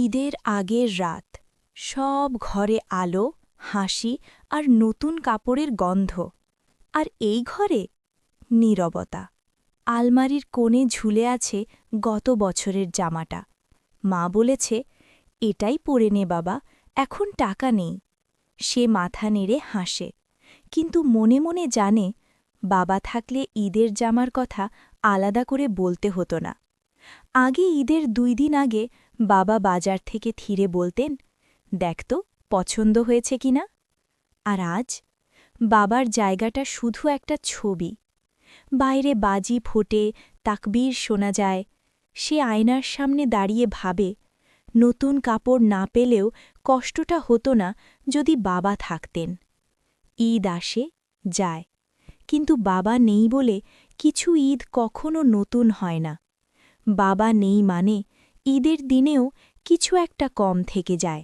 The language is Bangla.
ঈদের আগের রাত সব ঘরে আলো, হাসি আর নতুন কাপড়ের গন্ধ। আর এই ঘরে নীরবতা। আলমারির কোণে ঝুলে আছে গত বছরের জামাটা। মা বলেছে, এটাই পরে নে বাবা, এখন টাকা নেই। সে মাথা নেড়ে হাসে, কিন্তু মনে মনে জানে বাবা থাকলে ঈদের জামার কথা আলাদা করে বলতে হতো না। আগে ঈদের 2 দিন আগে বাবা বাজার থেকে ফিরে বলতেন, দেখ তো পছন্দ হয়েছে কিনা। আর আজ বাবার জায়গাটা শুধু একটা ছবি। বাইরে বাজি ফোটে, তাকবীর শোনা যায়। সে আয়নার সামনে দাঁড়িয়ে ভাবে, নতুন কাপড় না পেলেও কষ্টটা হতো না যদি বাবা থাকতেন। ঈদ আসে, যায়, কিন্তু বাবা নেই বলে কিছু ঈদ কখনো নতুন হয় না। বাবা নেই মানে ঈদের দিনেও কিছু একটা কম থেকে যায়।